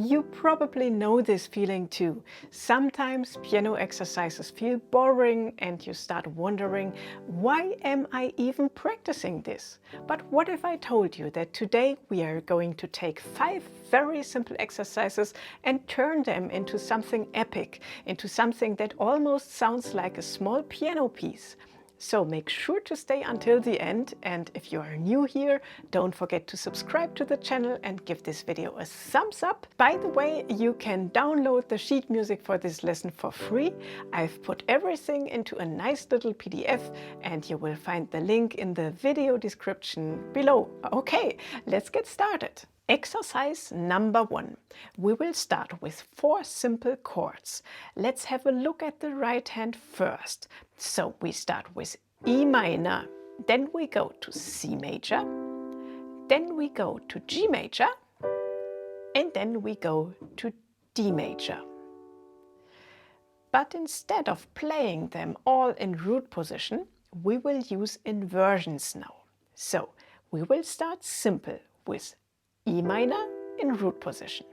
You probably know this feeling too. Sometimes piano exercises feel boring and you start wondering, why am I even practicing this? But what if I told you that today we are going to take 5 very simple exercises and turn them into something epic, into something that almost sounds like a small piano piece. So make sure to stay until the end, and if you are new here, don't forget to subscribe to the channel and give this video a thumbs up. By the way, you can download the sheet music for this lesson for free. I've put everything into a nice little PDF and you will find the link in the video description below. Okay, let's get started. Exercise number 1. We will start with 4 simple chords. Let's have a look at the right hand first. So we start with E minor, then we go to C major, then we go to G major, and then we go to D major. But instead of playing them all in root position, we will use inversions now. So we will start simple with E minor in root position.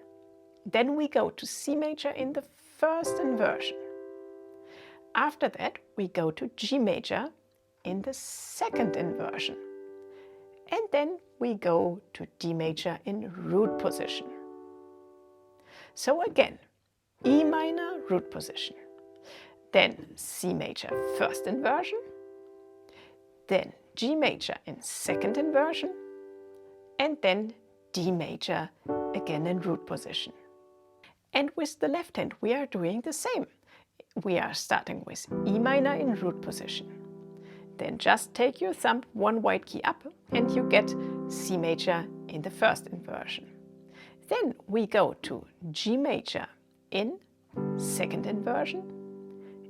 Then we go to C major in the first inversion. After that, we go to G major in the second inversion. And then we go to D major in root position. So again, E minor root position. Then C major first inversion. Then G major in second inversion. And then D major again in root position. And with the left hand we are doing the same. We are starting with E minor in root position. Then just take your thumb 1 white key up and you get C major in the first inversion. Then we go to G major in second inversion,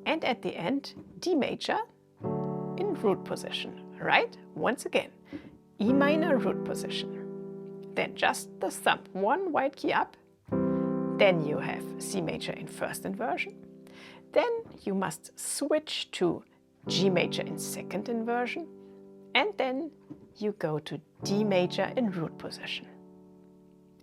and at the end D major in root position. Right? Once again, E minor root position. Then just the thumb 1 white key up. Then you have C major in first inversion. Then you must switch to G major in second inversion, and then you go to D major in root position.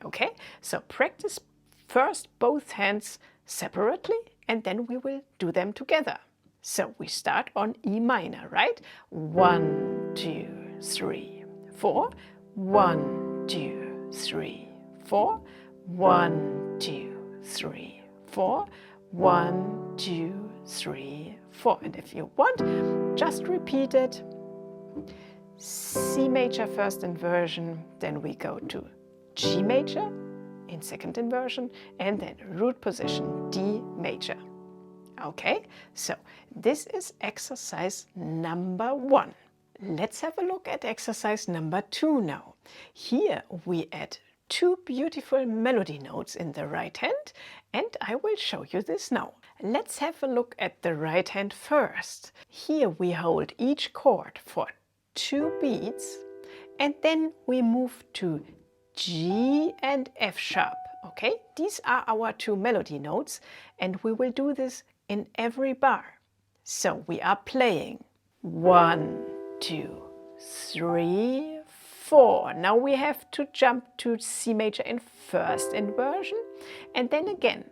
Okay, so practice first both hands separately and then we will do them together. So we start on E minor, right? 1, 2, 3, 4. 1, 2, 3, 4. 1, 2, 3, 4. 1, 2, 3, 4. And if you want, just repeat it. C major first inversion, then we go to G major in second inversion, and then root position D major. Okay, so this is exercise number 1. Let's have a look at exercise number 2 now. Here we add 2 beautiful melody notes in the right hand, and I will show you this now. Let's have a look at the right hand first. Here we hold each chord for 2 beats, and then we move to G and F sharp. Okay, these are our 2 melody notes, and we will do this in every bar. So we are playing 1, 2, 3, 4. Now we have to jump to C major in first inversion, and then again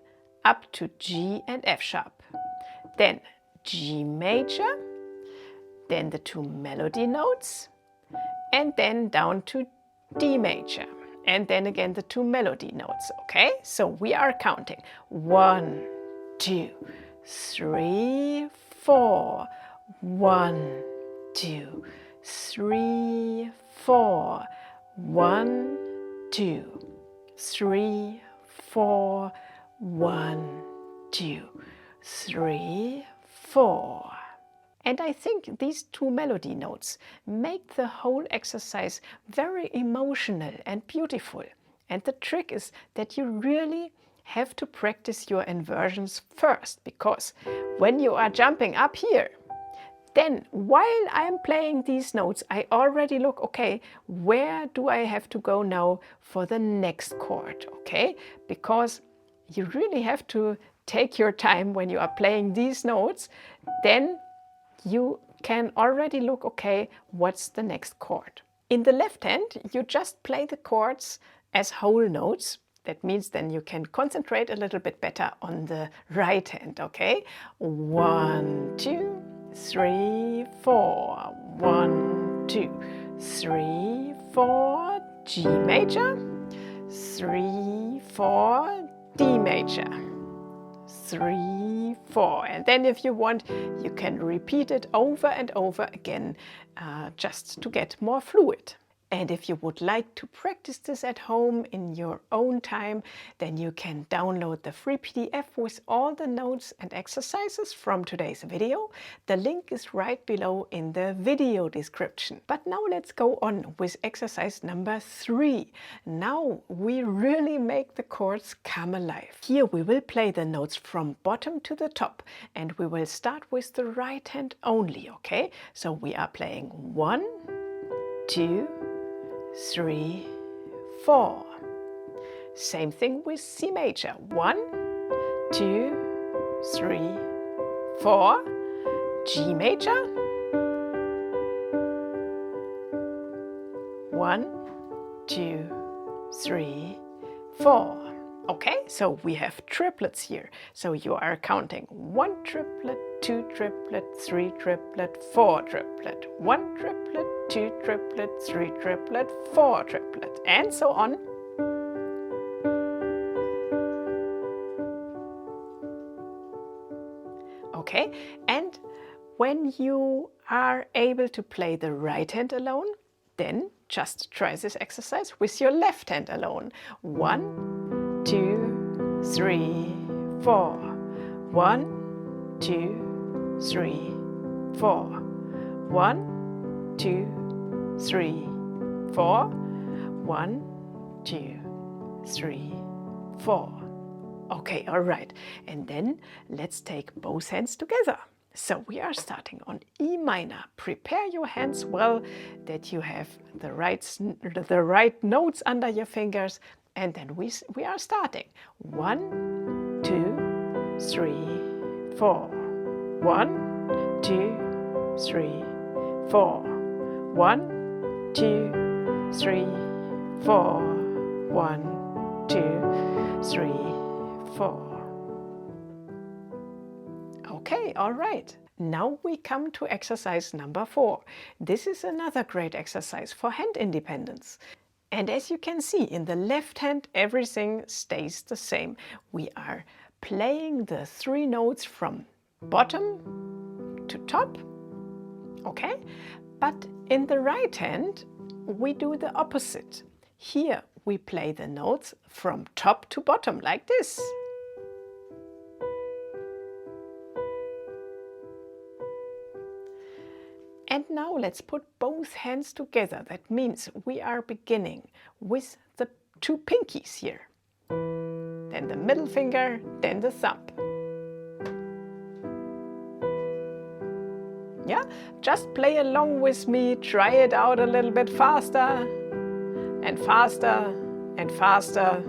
up to G and F sharp. Then G major, then the 2 melody notes, and then down to D major, and then again the 2 melody notes. Okay, so we are counting 1, 2, 3, 4. 1, 2, 3, 4. 1, 2, 3, 4. 1, 2, 3, 4. And I think these 2 melody notes make the whole exercise very emotional and beautiful. And the trick is that you really have to practice your inversions first, because when you are jumping up here, then while I am playing these notes, I already look, okay, where do I have to go now for the next chord, okay? Because you really have to take your time when you are playing these notes. Then you can already look, okay, what's the next chord? In the left hand, you just play the chords as whole notes. That means then you can concentrate a little bit better on the right hand, okay? 1, 2, 3, 4. 1, 2, 3, 4, G major. 3, 4, D major. 3, 4. And then if you want, you can repeat it over and over again, just to get more fluid. And if you would like to practice this at home in your own time, then you can download the free PDF with all the notes and exercises from today's video. The link is right below in the video description. But now let's go on with exercise number 3. Now we really make the chords come alive. Here we will play the notes from bottom to the top, and we will start with the right hand only, okay? So we are playing 1, 2, 3, 4. Same thing with C major. 1, 2, 3, 4. G major. 1, 2, 3, 4. Okay, so we have triplets here. So you are counting 1 triplet, 2 triplet, 3 triplet, 4 triplet, 1 triplet, 2 triplet, 3 triplet, 4 triplet, and so on. Okay, and when you are able to play the right hand alone, then just try this exercise with your left hand alone. 1, 2, 3, 4. 1, 2, 3, 4. 1, 2, 3, 4. 1, 2, 3, 4. Okay, all right. And then let's take both hands together. So we are starting on E minor. Prepare your hands well, that you have the right notes under your fingers. And then we are starting. 1, 2, 3, 4. 1, 2, 3, 4. 1, 2, 3, 4. 1, 2, 3, 4. Okay, all right. Now we come to exercise number 4. This is another great exercise for hand independence. And as you can see, in the left hand, everything stays the same. We are playing the 3 notes from bottom to top, okay? But in the right hand, we do the opposite. Here, we play the notes from top to bottom, like this. And now let's put both hands together. That means we are beginning with the 2 pinkies here. Then the middle finger, then the thumb. Yeah, just play along with me, try it out a little bit faster and faster and faster.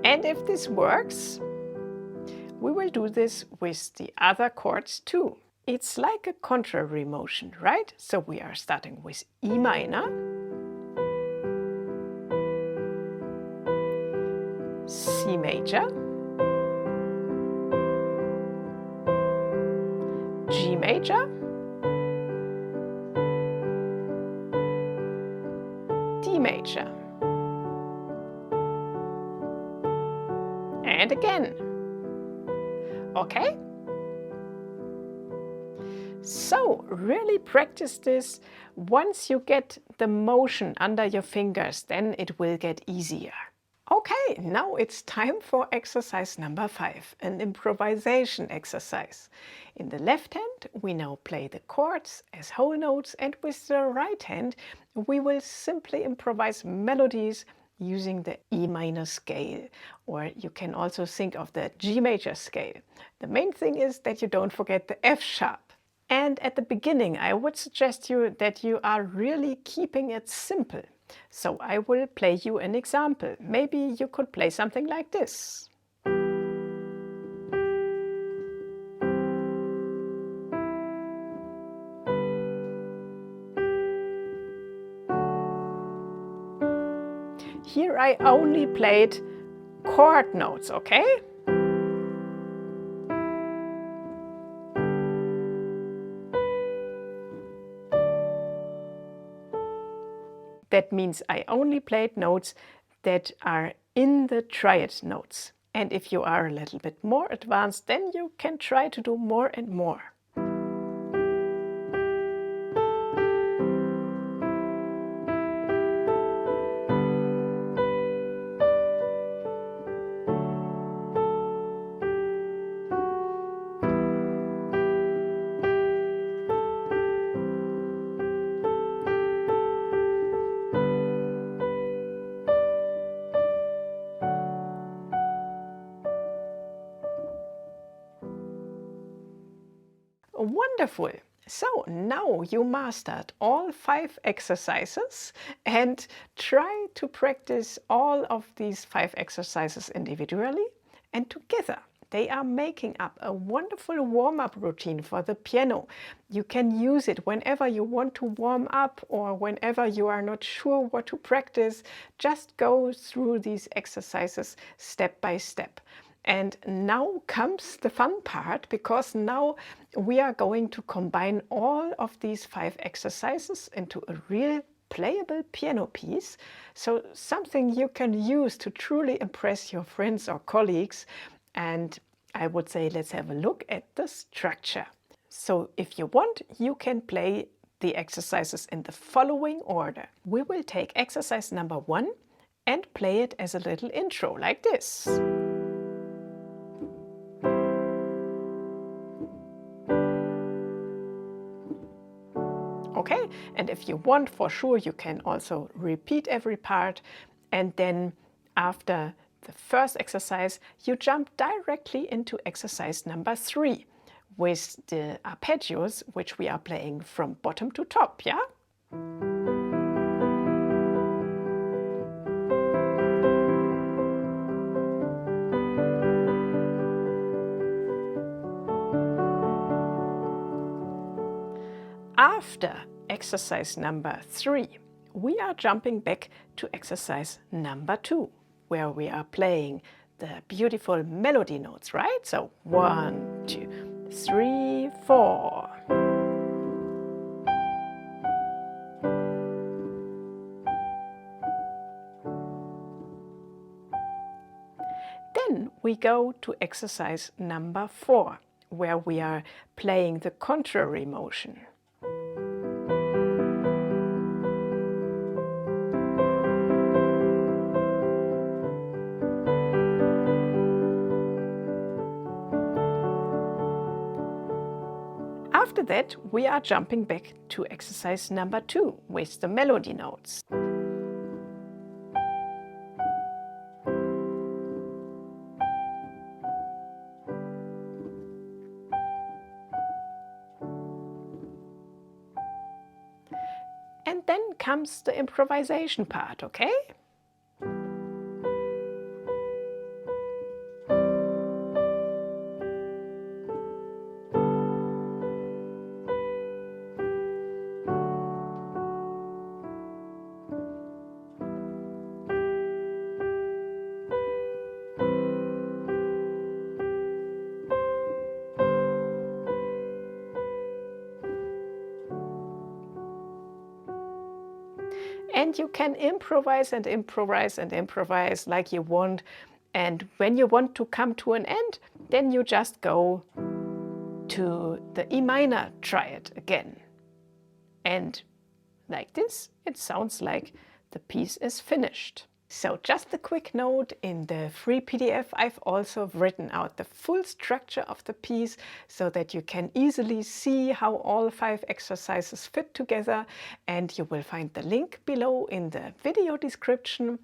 And if this works, we will do this with the other chords too. It's like a contrary motion, right? So we are starting with E minor, C major, G major, D major, and again. Okay? So really practice this. Once you get the motion under your fingers, then it will get easier. Okay, now it's time for exercise number 5, an improvisation exercise. In the left hand, we now play the chords as whole notes, and with the right hand, we will simply improvise melodies using the E minor scale, or you can also think of the G major scale. The main thing is that you don't forget the F sharp. And at the beginning, I would suggest you that you are really keeping it simple. So I will play you an example. Maybe you could play something like this. Here I only played chord notes, okay? That means I only played notes that are in the triad notes. And if you are a little bit more advanced, then you can try to do more and more. Wonderful! So now you mastered all 5 exercises, and try to practice all of these 5 exercises individually and together. They are making up a wonderful warm-up routine for the piano. You can use it whenever you want to warm up or whenever you are not sure what to practice. Just go through these exercises step by step. And now comes the fun part, because now we are going to combine all of these 5 exercises into a real playable piano piece. So something you can use to truly impress your friends or colleagues. And I would say let's have a look at the structure. So if you want, you can play the exercises in the following order. We will take exercise number 1 and play it as a little intro like this. Okay, and if you want, for sure, you can also repeat every part, and then after the first exercise, you jump directly into exercise number 3 with the arpeggios, which we are playing from bottom to top, yeah? After exercise number 3, we are jumping back to exercise number 2, where we are playing the beautiful melody notes, right? So 1, 2, 3, 4. Then we go to exercise number 4, where we are playing the contrary motion. After that, we are jumping back to exercise number 2 with the melody notes. And then comes the improvisation part, okay? And you can improvise and improvise and improvise like you want. And when you want to come to an end, then you just go to the E minor triad again. And like this, it sounds like the piece is finished. So just a quick note, in the free PDF I've also written out the full structure of the piece so that you can easily see how all 5 exercises fit together, and you will find the link below in the video description.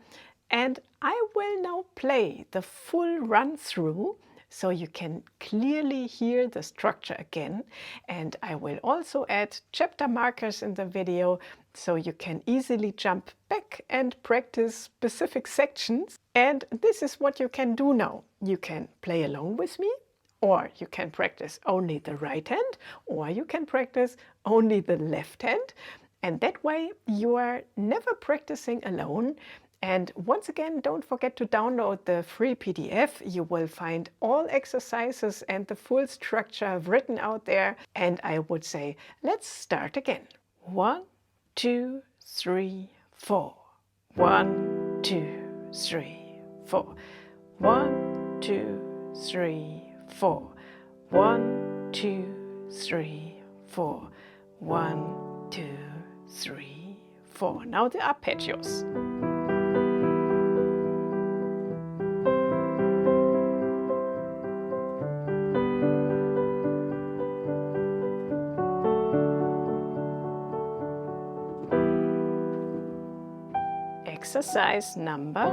And I will now play the full run through so you can clearly hear the structure again, and I will also add chapter markers in the video so you can easily jump back and practice specific sections. And this is what you can do now. You can play along with me, or you can practice only the right hand, or you can practice only the left hand. And that way you are never practicing alone, And once again, don't forget to download the free PDF. You will find all exercises and the full structure written out there. And I would say, let's start again. 1, 2, 3, 4. 1, 2, 3, 4. 1, 2, 3, 4. 1, 2, 3, 4. 1, 2, 3, 4. Now the arpeggios. Exercise number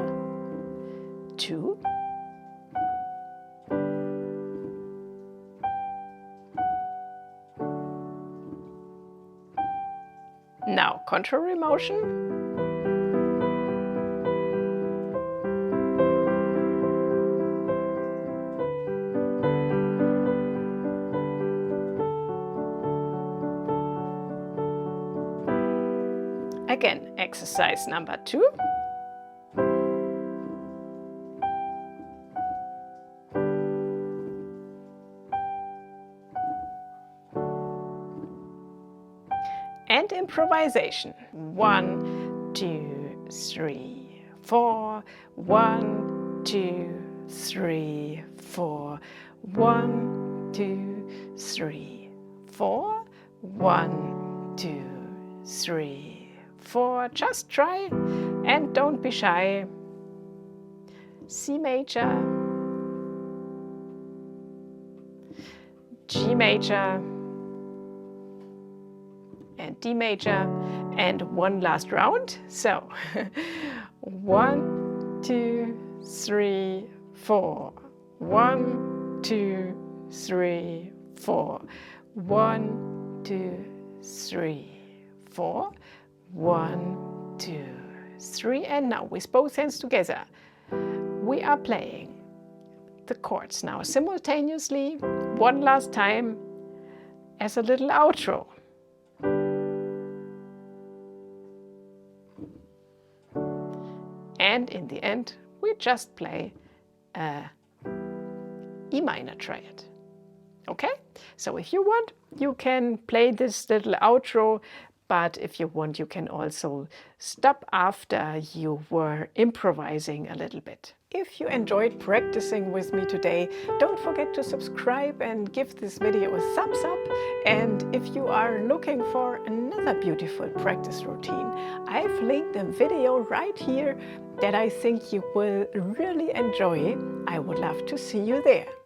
2. Now contrary motion. Again, exercise number 2. And improvisation. 1, 2, 3, 4. 1, 2, 3, 4. 1, 2, 3, 4. 1, 2, 3, 4. Just try and don't be shy. C major, G major, and D major, and one last round. So 1, 2, 3, 4. 1, 2, 3, 4. 1, 2, 3, 4. 1, 2, 3. And now with both hands together, we are playing the chords now simultaneously, one last time as a little outro. And in the end, we just play a E minor triad. Okay? So if you want, you can play this little outro, but if you want, you can also stop after you were improvising a little bit. If you enjoyed practicing with me today, don't forget to subscribe and give this video a thumbs up. And if you are looking for another beautiful practice routine, I've linked a video right here that I think you will really enjoy. I would love to see you there.